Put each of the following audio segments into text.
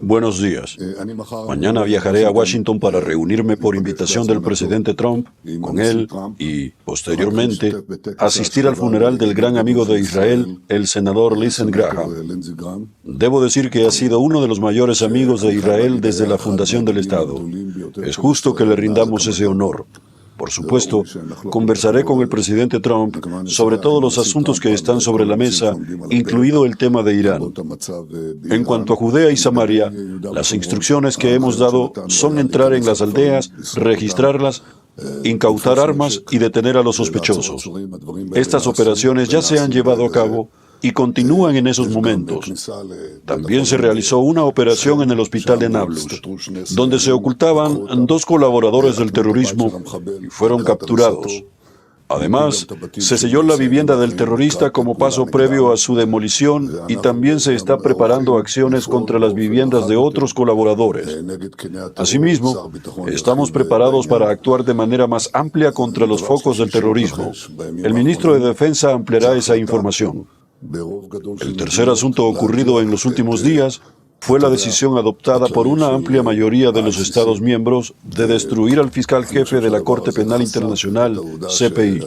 Buenos días. Mañana viajaré a Washington para reunirme por invitación del presidente Trump con él y, posteriormente, asistir al funeral del gran amigo de Israel, el senador Lindsey Graham. Debo decir que ha sido uno de los mayores amigos de Israel desde la fundación del Estado. Es justo que le rindamos ese honor. Por supuesto, conversaré con el presidente Trump sobre todos los asuntos que están sobre la mesa, incluido el tema de Irán. En cuanto a Judea y Samaria, las instrucciones que hemos dado son entrar en las aldeas, registrarlas, incautar armas y detener a los sospechosos. Estas operaciones ya se han llevado a cabo y continúan en esos momentos. También se realizó una operación en el hospital de Nablus, donde se ocultaban 2 colaboradores del terrorismo y fueron capturados. Además, se selló la vivienda del terrorista como paso previo a su demolición y también se está preparando acciones contra las viviendas de otros colaboradores. Asimismo, estamos preparados para actuar de manera más amplia contra los focos del terrorismo. El ministro de Defensa ampliará esa información. El tercer asunto ocurrido en los últimos días fue la decisión adoptada por una amplia mayoría de los Estados miembros de destruir al fiscal jefe de la Corte Penal Internacional, CPI.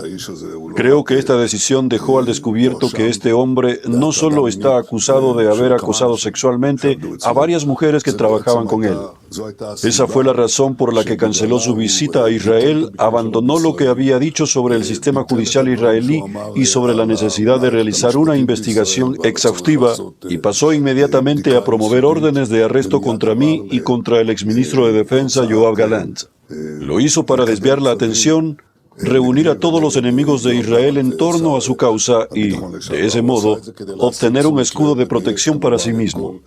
Creo que esta decisión dejó al descubierto que este hombre no solo está acusado de haber acosado sexualmente a varias mujeres que trabajaban con él. Esa fue la razón por la que canceló su visita a Israel, abandonó lo que había dicho sobre el sistema judicial israelí y sobre la necesidad de realizar una investigación exhaustiva y pasó inmediatamente a promover órdenes de arresto contra mí y contra el exministro de Defensa Yoav Gallant. Lo hizo para desviar la atención, reunir a todos los enemigos de Israel en torno a su causa y, de ese modo, obtener un escudo de protección para sí mismo.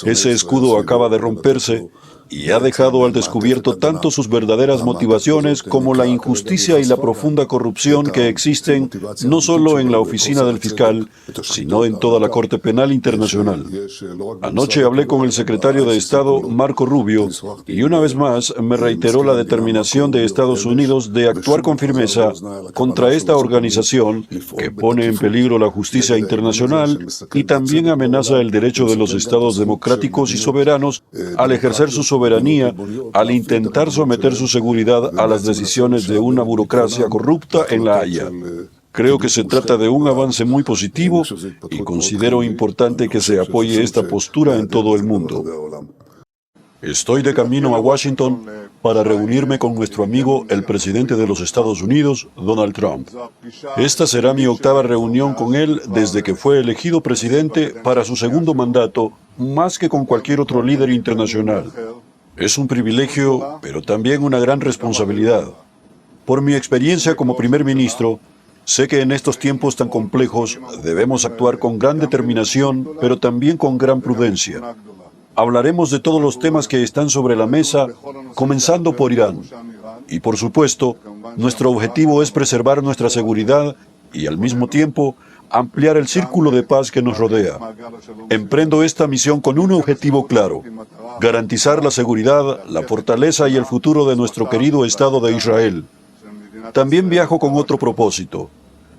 Ese escudo acaba de romperse y ha dejado al descubierto tanto sus verdaderas motivaciones como la injusticia y la profunda corrupción que existen no solo en la oficina del fiscal, sino en toda la Corte Penal Internacional. Anoche hablé con el secretario de Estado, Marco Rubio, y una vez más me reiteró la determinación de Estados Unidos de actuar con firmeza contra esta organización que pone en peligro la justicia internacional y también amenaza el derecho de los estados democráticos y soberanos al ejercer su soberanía al intentar someter su seguridad a las decisiones de una burocracia corrupta en La Haya. Creo que se trata de un avance muy positivo y considero importante que se apoye esta postura en todo el mundo. Estoy de camino a Washington para reunirme con nuestro amigo, el presidente de los Estados Unidos, Donald Trump. Esta será mi 8ª reunión con él desde que fue elegido presidente para su segundo mandato, más que con cualquier otro líder internacional. Es un privilegio, pero también una gran responsabilidad. Por mi experiencia como primer ministro, sé que en estos tiempos tan complejos debemos actuar con gran determinación, pero también con gran prudencia. Hablaremos de todos los temas que están sobre la mesa, comenzando por Irán. Y por supuesto, nuestro objetivo es preservar nuestra seguridad y al mismo tiempo ampliar el círculo de paz que nos rodea. Emprendo esta misión con un objetivo claro: garantizar la seguridad, la fortaleza y el futuro de nuestro querido Estado de Israel. También viajo con otro propósito: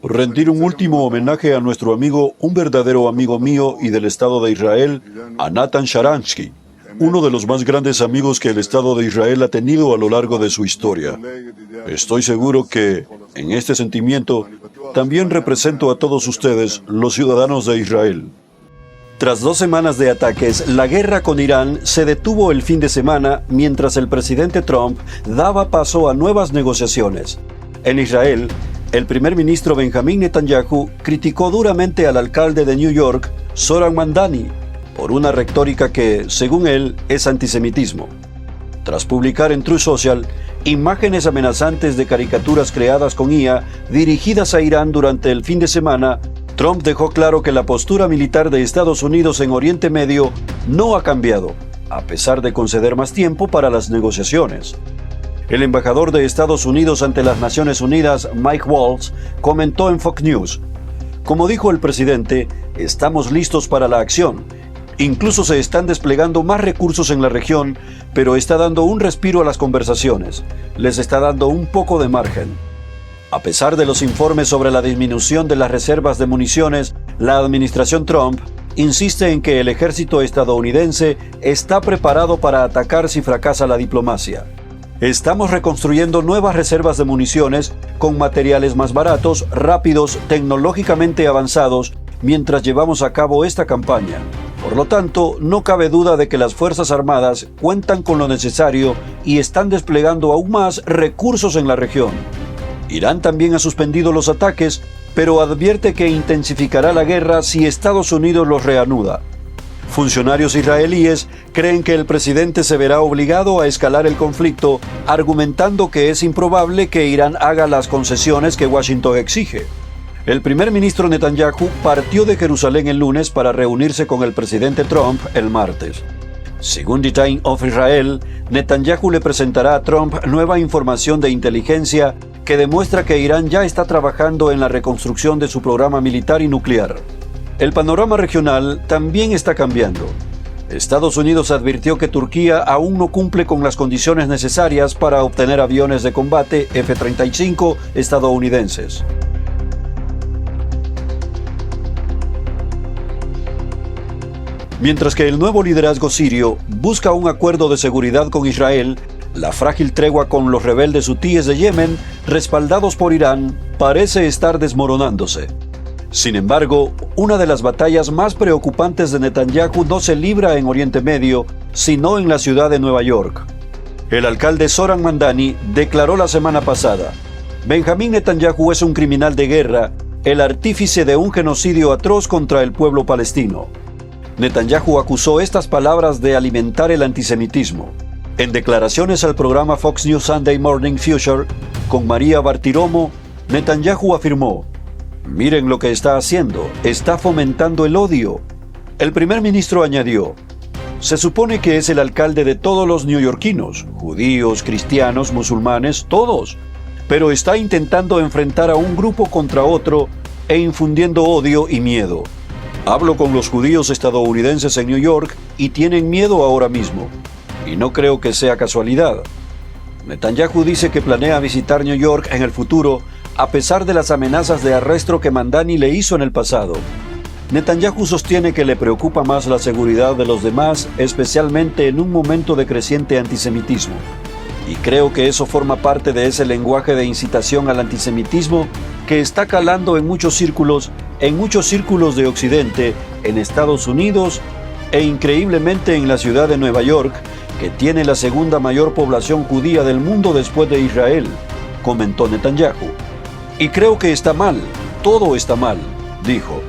rendir un último homenaje a nuestro amigo, un verdadero amigo mío y del Estado de Israel, a Natan Sharansky, uno de los más grandes amigos que el Estado de Israel ha tenido a lo largo de su historia. Estoy seguro que, en este sentimiento, también represento a todos ustedes, los ciudadanos de Israel. Tras 2 semanas de ataques, la guerra con Irán se detuvo el fin de semana mientras el presidente Trump daba paso a nuevas negociaciones. En Israel, el primer ministro Benjamin Netanyahu criticó duramente al alcalde de New York, Zohran Mamdani, por una retórica que, según él, es antisemitismo. Tras publicar en Truth Social imágenes amenazantes de caricaturas creadas con IA dirigidas a Irán durante el fin de semana, Trump dejó claro que la postura militar de Estados Unidos en Oriente Medio no ha cambiado, a pesar de conceder más tiempo para las negociaciones. El embajador de Estados Unidos ante las Naciones Unidas, Mike Waltz, comentó en Fox News: como dijo el presidente, estamos listos para la acción. Incluso se están desplegando más recursos en la región, pero está dando un respiro a las conversaciones. Les está dando un poco de margen. A pesar de los informes sobre la disminución de las reservas de municiones, la administración Trump insiste en que el ejército estadounidense está preparado para atacar si fracasa la diplomacia. Estamos reconstruyendo nuevas reservas de municiones con materiales más baratos, rápidos, tecnológicamente avanzados, mientras llevamos a cabo esta campaña. Por lo tanto, no cabe duda de que las Fuerzas Armadas cuentan con lo necesario y están desplegando aún más recursos en la región. Irán también ha suspendido los ataques, pero advierte que intensificará la guerra si Estados Unidos los reanuda. Funcionarios israelíes creen que el presidente se verá obligado a escalar el conflicto, argumentando que es improbable que Irán haga las concesiones que Washington exige. El primer ministro Netanyahu partió de Jerusalén el lunes para reunirse con el presidente Trump el martes. Según The Times of Israel, Netanyahu le presentará a Trump nueva información de inteligencia que demuestra que Irán ya está trabajando en la reconstrucción de su programa militar y nuclear. El panorama regional también está cambiando. Estados Unidos advirtió que Turquía aún no cumple con las condiciones necesarias para obtener aviones de combate F-35 estadounidenses. Mientras que el nuevo liderazgo sirio busca un acuerdo de seguridad con Israel, la frágil tregua con los rebeldes hutíes de Yemen, respaldados por Irán, parece estar desmoronándose. Sin embargo, una de las batallas más preocupantes de Netanyahu no se libra en Oriente Medio, sino en la ciudad de Nueva York. El alcalde Zohran Mamdani declaró la semana pasada: Benjamín Netanyahu es un criminal de guerra, el artífice de un genocidio atroz contra el pueblo palestino. Netanyahu acusó estas palabras de alimentar el antisemitismo. En declaraciones al programa Fox News Sunday Morning Future, con María Bartiromo, Netanyahu afirmó: miren lo que está haciendo, está fomentando el odio. El primer ministro añadió: se supone que es el alcalde de todos los neoyorquinos, judíos, cristianos, musulmanes, todos, pero está intentando enfrentar a un grupo contra otro e infundiendo odio y miedo. Hablo con los judíos estadounidenses en New York y tienen miedo ahora mismo. Y no creo que sea casualidad. Netanyahu dice que planea visitar New York en el futuro, a pesar de las amenazas de arresto que Mamdani le hizo en el pasado. Netanyahu sostiene que le preocupa más la seguridad de los demás, especialmente en un momento de creciente antisemitismo. Y creo que eso forma parte de ese lenguaje de incitación al antisemitismo que está calando en muchos círculos de Occidente, en Estados Unidos e increíblemente en la ciudad de Nueva York, que tiene la segunda mayor población judía del mundo después de Israel, comentó Netanyahu. Y creo que está mal, todo está mal, dijo.